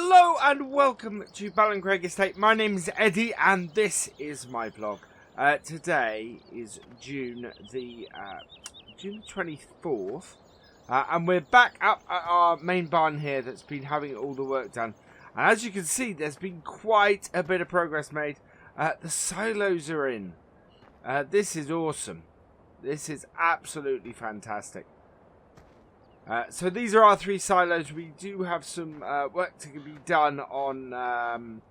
Hello and welcome to BallinCraig Estate. My name is Eddie and this is my vlog. Today is June the 24th and we're back up at our main barn here that's been having all the work done. And as you can see, there's been quite a bit of progress made. The silos are in. This is awesome. This is absolutely fantastic. So these are our 3 silos. We do have some work to be done on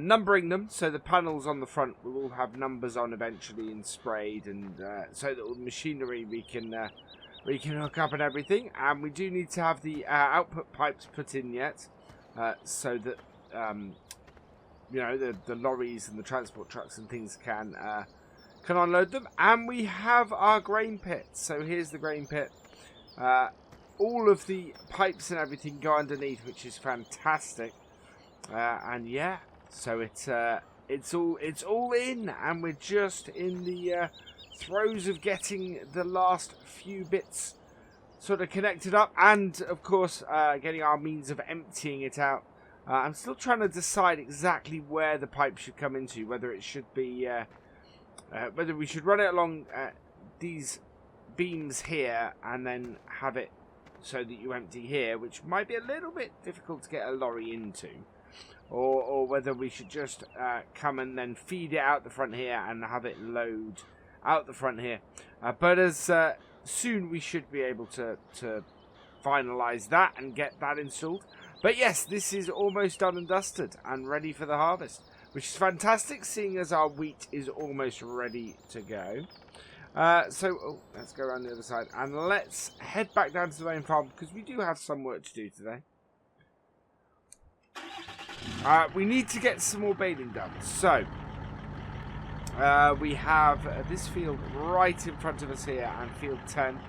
numbering them. So the panels on the front will all have numbers on eventually and sprayed, and so that all the machinery we can hook up and everything. And we do need to have the output pipes put in yet, so that you know, the lorries and the transport trucks and things can unload them. And we have our grain pit. So here's the grain pit. All of the pipes and everything go underneath, which is fantastic. And yeah, so it's all in, and we're just in the throes of getting the last few bits sort of connected up, and of course getting our means of emptying it out. I'm still trying to decide exactly where the pipe should come into, whether it should be whether we should run it along these beams here and then have it so that you empty here, which might be a little bit difficult to get a lorry into, or whether we should just come and then feed it out the front here and have it load out the front here. But as soon we should be able to finalize that and get that installed. But yes, this is almost done and dusted and ready for the harvest, which is fantastic, seeing as our wheat is almost ready to go. So let's go around the other side and let's head back down to the main farm, because we do have some work to do today. We need to get some more baling done. So we have this field right in front of us here, and field 10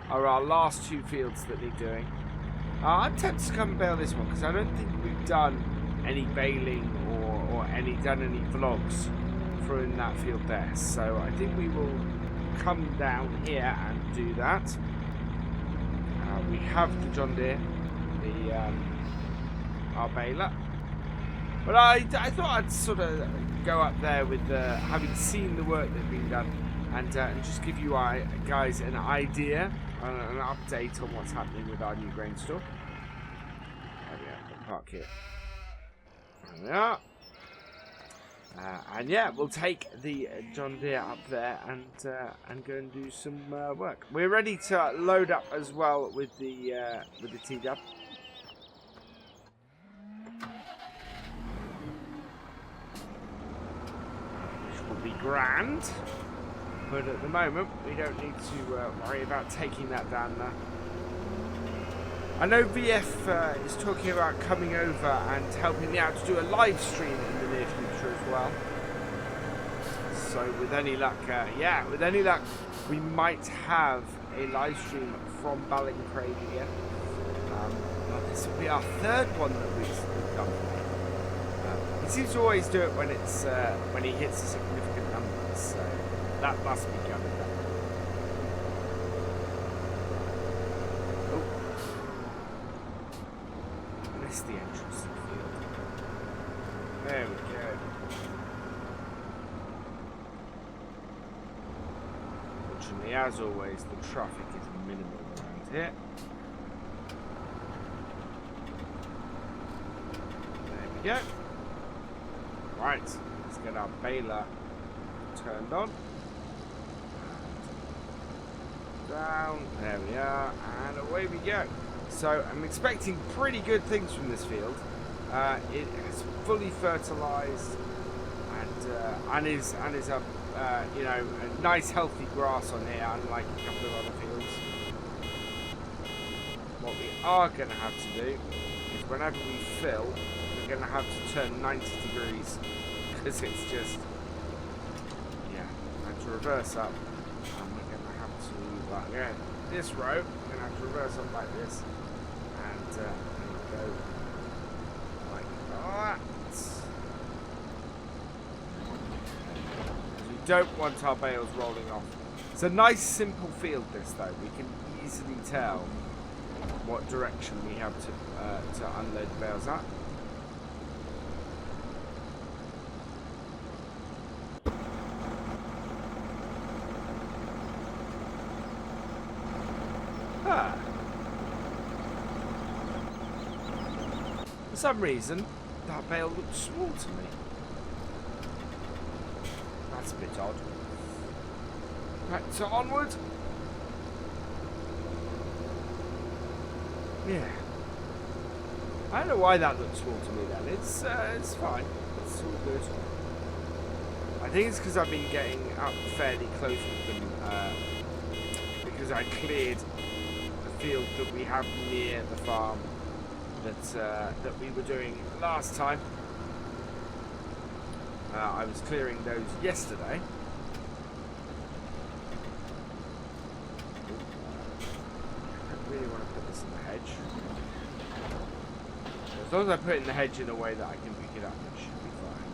are our last 2 fields that need doing. I'm tempted to come and bale this one, because I don't think we've done any baling or done any vlogs through in that field there. So I think we will come down here and do that. We have the John Deere, our baler, but I thought I'd sort of go up there with having seen the work that's been done, and just give you guys an idea, an update on what's happening with our new grain store. There we are. We'll park here. There we are. And yeah, we'll take the John Deere up there and go and do some work. We're ready to load up as well with the T-Dub. Which will be grand. But at the moment, we don't need to worry about taking that down there. I know VF is talking about coming over and helping me out to do a live stream in the near future as well. So with any luck, with any luck, we might have a live stream from BallinCraig again. This will be our 3rd one that we've done. He seems to always do it when it's when he hits a significant number, so that must be coming. The entrance to the field. There we go. Fortunately, as always, the traffic is minimal around here. There we go. Right, let's get our baler turned on. Down. There we are, and away we go. So I'm expecting pretty good things from this field. It is fully fertilised and is a you know, a nice healthy grass on here, unlike a couple of other fields. What we are going to have to do is whenever we fill, we're going to have to turn 90 degrees, because it's just, yeah, we have to reverse up, and we're going to have to, like, yeah, this row, we're going to have to reverse up like this. And go like that. We don't want our bales rolling off. It's a nice simple field this though. We can easily tell what direction we have to unload the bales at. Ah. For some reason, that bale looks small to me. That's a bit odd. Right, so onward. Yeah. I don't know why that looks small to me then. It's fine. It's all good. I think it's because I've been getting up fairly close with them because I cleared the field that we have near the farm that we were doing last time. I was clearing those yesterday. I really want to put this in the hedge. As long as I put it in the hedge in a way that I can pick it up, it should be fine.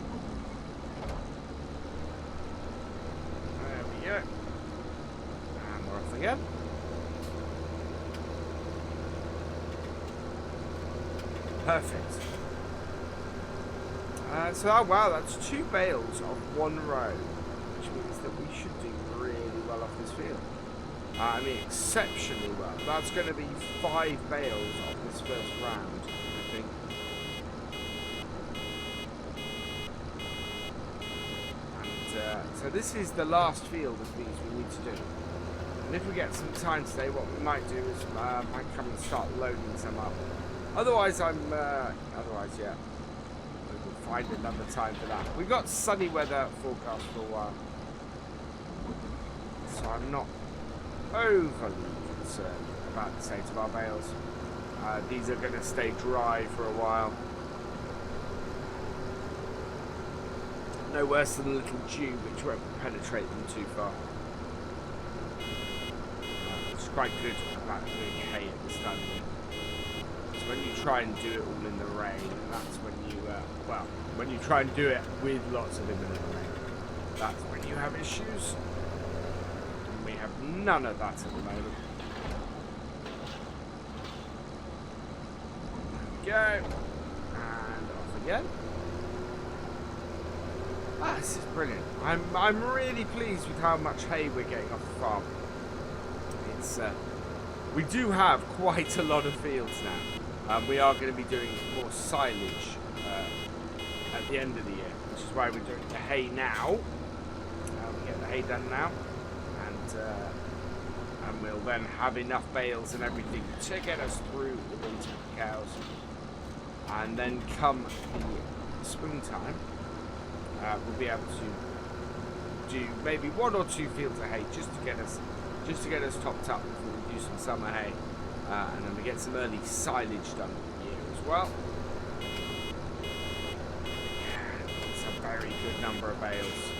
There we go. And we're off again. Perfect. So, oh wow, that's 2 bales of 1 row, which means that we should do really well off this field. I mean, exceptionally well. That's going to be 5 bales off this first round, I think. And so this is the last field of these we need to do. And if we get some time today, what we might do is might come and start loading some up. Otherwise, yeah. Find another time for that. We've got sunny weather forecast for a while, so I'm not overly concerned about the state of our bales. These are going to stay dry for a while. No worse than a little dew which won't penetrate them too far. It's quite good about doing hay at this time of year. When you try and do it all in the rain, that's when you, when you try and do it with lots of imminent rain, that's when you have issues. And we have none of that at the moment. There we go. And off again. Ah, this is brilliant. I'm really pleased with how much hay we're getting off the farm. It's, we do have quite a lot of fields now. We are going to be doing more silage at the end of the year, which is why we're doing the hay now. We get the hay done now, and we'll then have enough bales and everything to get us through the winter with the cows. And then come the springtime, we'll be able to do maybe 1 or 2 fields of hay just to get us topped up before we do some summer hay. And then we get some early silage done here as well. It's a very good number of bales.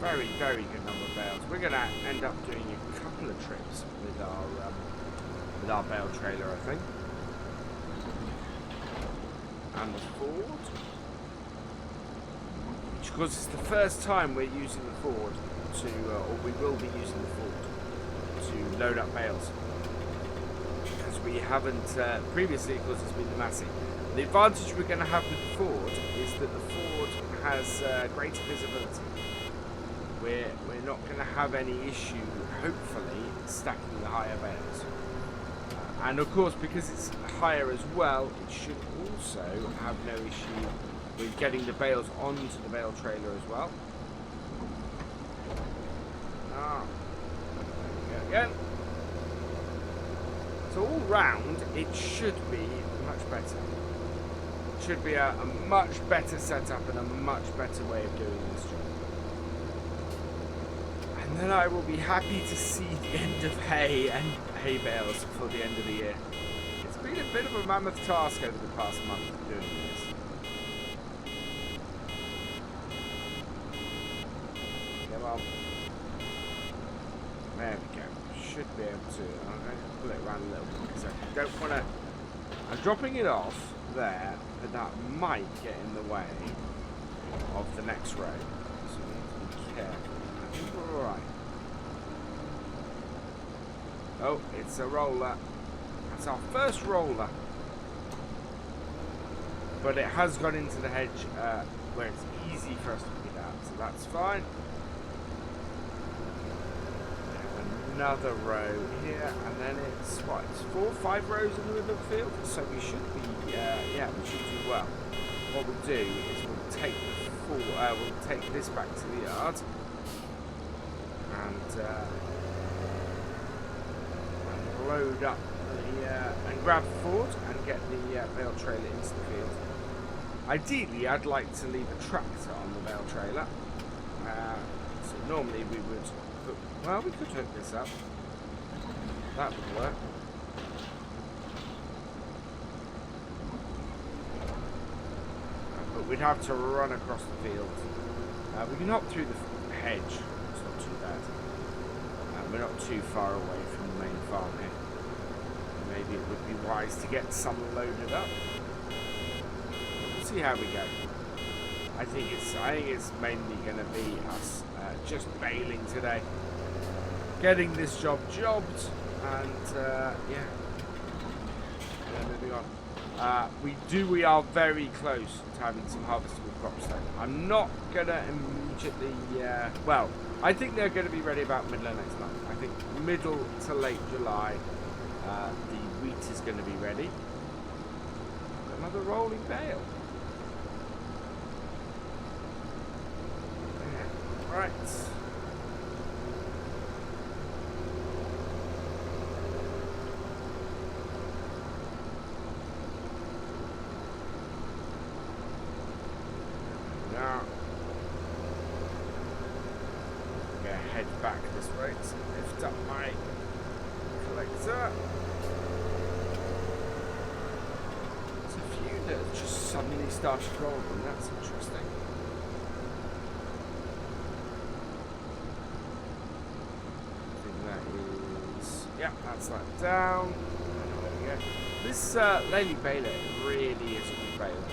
Very, very good number of bales. We're going to end up doing a couple of trips with our bale trailer, I think. And the Ford. Which, of course, it's the first time we're using the Ford. Or we will be using the Ford to load up bales, because we haven't previously, of course, it's been the Massey. The advantage we're going to have with the Ford is that the Ford has greater visibility. We're not going to have any issue, hopefully, stacking the higher bales. And of course, because it's higher as well, it should also have no issue with getting the bales onto the bale trailer as well. There we go again. So all round, it should be much better. It should be a much better setup and a much better way of doing this job. And then I will be happy to see the end of hay and hay bales for the end of the year. It's been a bit of a mammoth task over the past month doing this. Come on. There we go. Should be able to. I'm going to pull it around a little bit because I don't want to. I'm dropping it off there, but that might get in the way of the next row. So we need to be careful. I think we're alright. Oh, it's a roller. That's our first roller. But it has gone into the hedge where it's easy for us to pick it out, so that's fine. another row here, and then it's what? It's 4 or 5 rows in the middle of the field, so we should be, yeah, we should do well. What we'll do is we'll take we'll take this back to the yard, and load up and grab the Ford and get the bale trailer into the field. Ideally, I'd like to leave a tractor on the bale trailer. So normally we would, well, we could hook this up. That would work. But we'd have to run across the field. We can hop through the hedge. It's not too bad. We're not too far away from the main farm here. Maybe it would be wise to get some loaded up. We'll see how we go. I think it's mainly going to be us just baling today, getting this job jobbed, and yeah, moving on. We are very close to having some harvestable crops though. I'm not gonna immediately. Well, I think they're going to be ready about middle of next month. I think middle to late July, the wheat is going to be ready. Another rolling bale. Right. Now, I'm going to head back this way to lift up my collector. There's a few that just suddenly started rolling. That's interesting. Yeah, that's that down. There we go. This Lady Baler really is a good baler.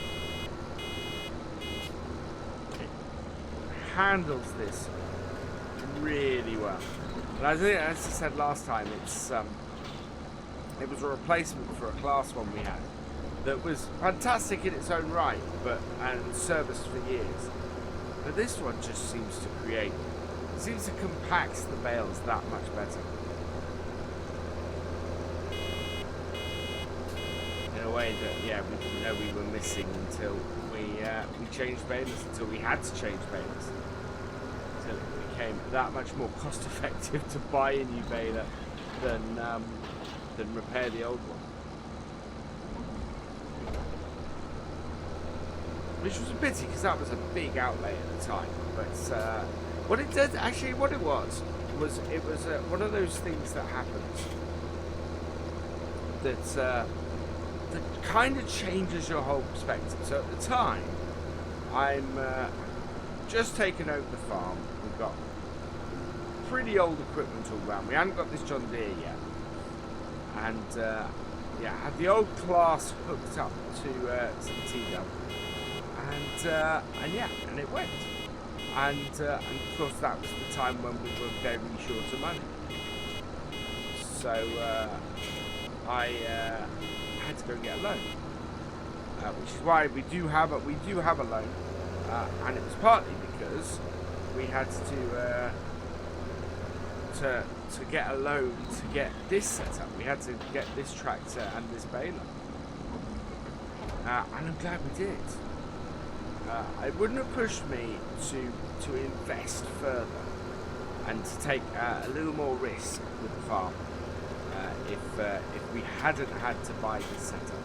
It handles this really well. And I think, as I said last time, it was a replacement for a class one we had that was fantastic in its own right, and serviced for years. But this one just seems to compact the bales that much better. In a way that, yeah, we didn't know we were missing until we changed balers, until we had to change balers, until it became that much more cost effective to buy a new baler than repair the old one. Which was a pity because that was a big outlay at the time. But what it did, actually, what it was one of those things that happens that kind of changes your whole perspective. So at the time, I'm just taken over the farm. We've got pretty old equipment all around. We hadn't got this John Deere yet, and yeah, had the old class hooked up to the T-Dub, and yeah, and it went. And of course, that was the time when we were very short of money. So I had to go and get a loan, which is why we do have a loan, and it was partly because we had to get a loan to get this set up. We had to get this tractor and this baler, and I'm glad we did. It wouldn't have pushed me to invest further and to take a little more risk with the farm if we hadn't had to buy this setup.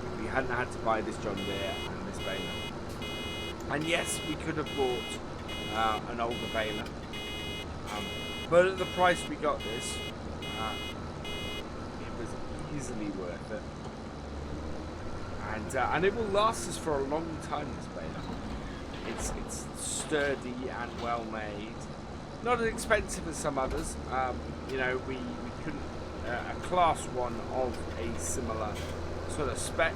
If we hadn't had to buy this John Deere and this baler. And yes, we could have bought an older baler, but at the price we got this, it was easily worth it. And it will last us for a long time, this baler. It's sturdy and well made. Not as expensive as some others. You know, we couldn't. A class one of a similar sort of spec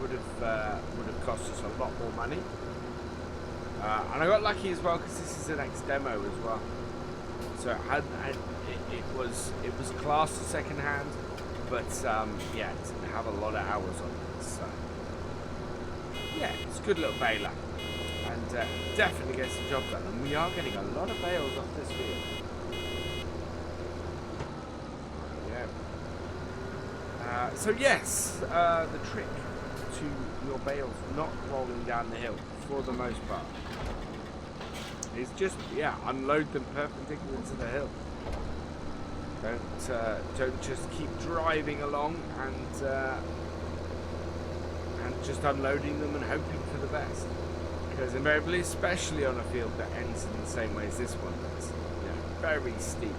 would have cost us a lot more money. And I got lucky as well because this is an ex-demo as well. So it was classed as second hand, but yeah, it didn't have a lot of hours on it. So yeah, it's a good little baler. and definitely gets the job done. And we are getting a lot of bales off this field. So yes, the trick to your bales not rolling down the hill, for the most part, is just, yeah, unload them perpendicular to the hill. Don't just keep driving along and just unloading them and hoping for the best. Because invariably, especially on a field that ends in the same way as this one does, you know, very steep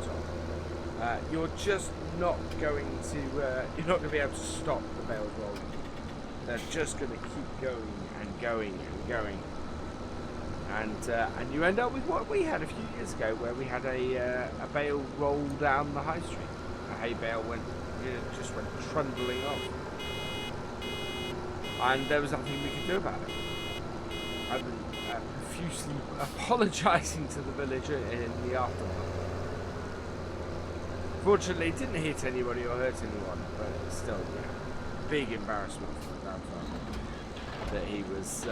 towards the top, you're just not going to be able to stop the bales rolling. They're just going to keep going and going and going, and you end up with what we had a few years ago, where we had a bale roll down the high street. A hay bale just went trundling off, and there was nothing we could do about it. I've been profusely apologising to the villager in the aftermath. Fortunately, it didn't hit anybody or hurt anyone, but still, yeah, big embarrassment for the grandfather that he was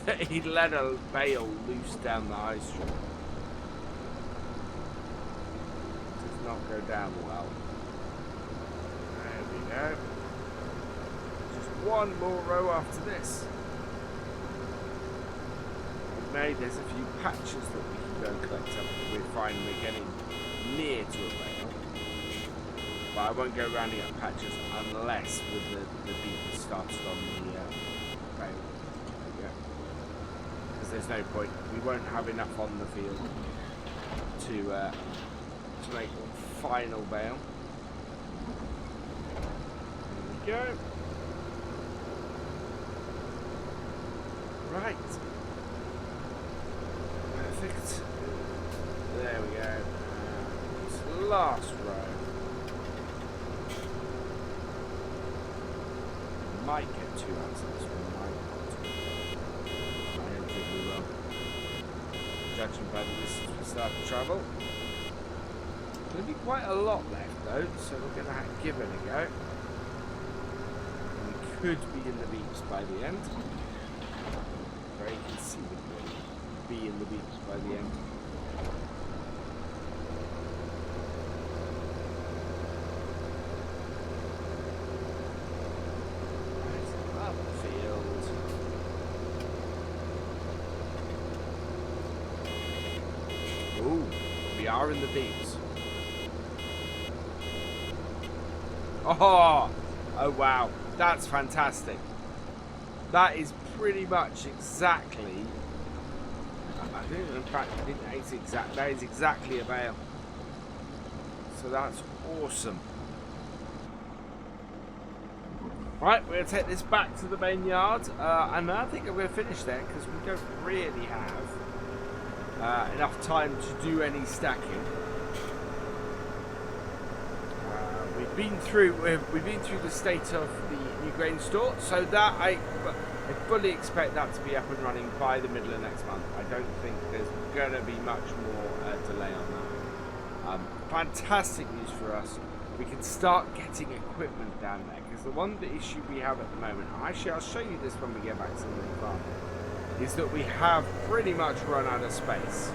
that he let a bale loose down the high street. It does not go down well. There we go. Just one more row after this. There's a few patches that we can go and collect up. We're fine, we're getting near to a bale, but I won't go rounding up patches unless with the beat started on the bale. There we go. Because there's no point. We won't have enough on the field to make one final bale. There we go. Right. Perfect. There we go. Last row. Might get 2 out of this one. Might not. I don't think we will. Judging by the distance we start to travel. There'll be quite a lot left though, so we're going to give it a go. We could be in the beeps by the end. Very conceivably be in the beeps by the end. Ooh, we are in the beeps. Oh wow, that's fantastic. That is pretty much exactly. I think, in fact, that is exactly a bale. So that's awesome. Right, we're going to take this back to the main yard, and I think I'm going to finish there because we don't really have enough time to do any stacking. We've been through the state of the new grain store, so that I fully expect that to be up and running by the middle of next month. I don't think there's going to be much more delay on that. Fantastic news for us. We can start getting equipment down there, because the one issue we have at the moment, actually I'll show you this when we get back to the main farm, is that we have pretty much run out of space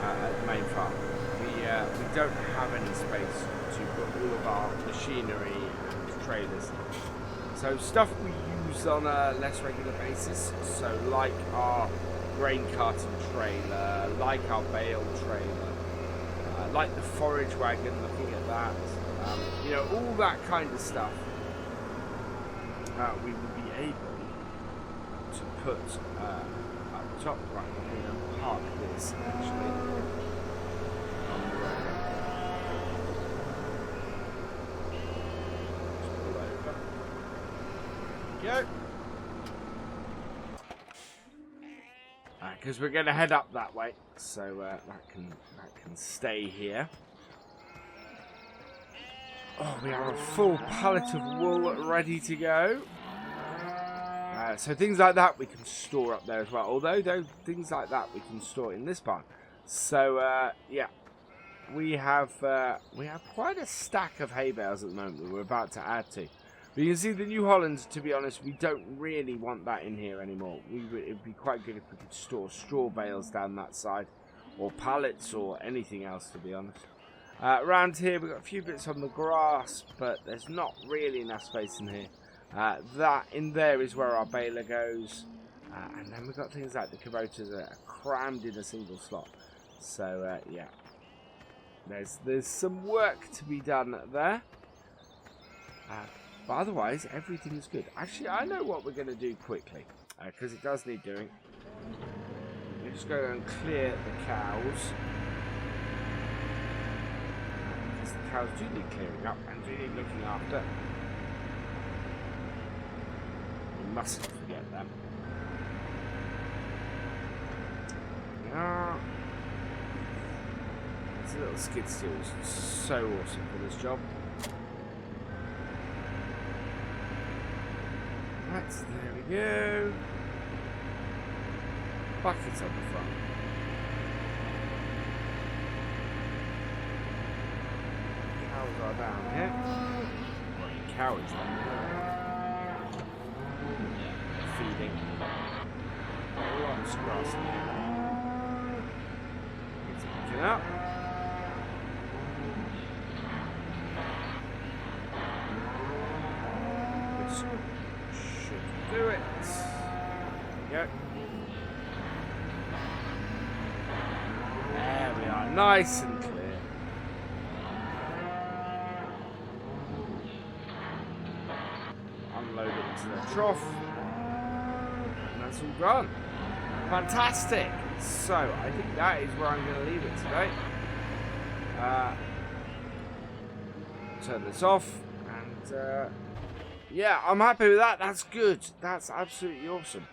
at the main farm. We don't have any space to put all of our machinery and trailers. So stuff we use on a less regular basis, so like our grain carting trailer, like our bale trailer, like the forage wagon, looking at that, you know, all that kind of stuff, we will be able to put up top. Right, we're going to park this actually on the road. Just pull over. There we go. Because we're going to head up that way, so that can stay here. Oh, we have a full pallet of wool ready to go. So things like that we can store up there as well. Although things like that we can store in this barn. So yeah, we have quite a stack of hay bales at the moment that we're about to add to. But you can see the New Holland, to be honest, we don't really want that in here anymore. It'd be quite good if we could store straw bales down that side. Or pallets or anything else, to be honest. Around here we've got a few bits on the grass, but there's not really enough space in here. That in there is where our baler goes. And then we've got things like the Kubotas are crammed in a single slot. So, yeah. There's some work to be done there. But otherwise, everything's good. Actually, I know what we're going to do quickly. Because it does need doing. We're just going to go and clear the cows. Because the cows do need clearing up and do need looking after. We mustn't forget them. Yeah. This little skid steer is so awesome for this job. Right, there we go. Buckets on the front. Cows are down here. Well, cow is down here. Feeding. Lots of grass in here. It's picking up. This should do it. There we go. There we are, nice and clear. Unload it into the trough. And that's all gone. Fantastic. So, I think that is where I'm going to leave it today. Turn this off. And, yeah, I'm happy with that. That's good. That's absolutely awesome.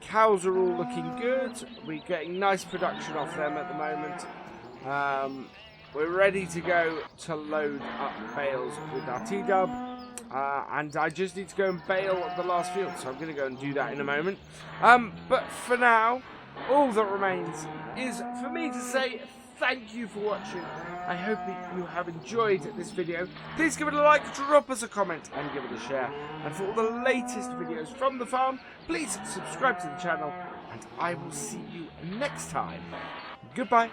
Cows are all looking good. We're getting nice production off them at the moment. We're ready to go to load up bales with our T-dub. And I just need to go and bale the last field. So I'm going to go and do that in a moment. But for now, all that remains is for me to say thank you for watching. I hope that you have enjoyed this video. Please give it a like, drop us a comment, and give it a share. And for all the latest videos from the farm, please subscribe to the channel, and I will see you next time. Goodbye.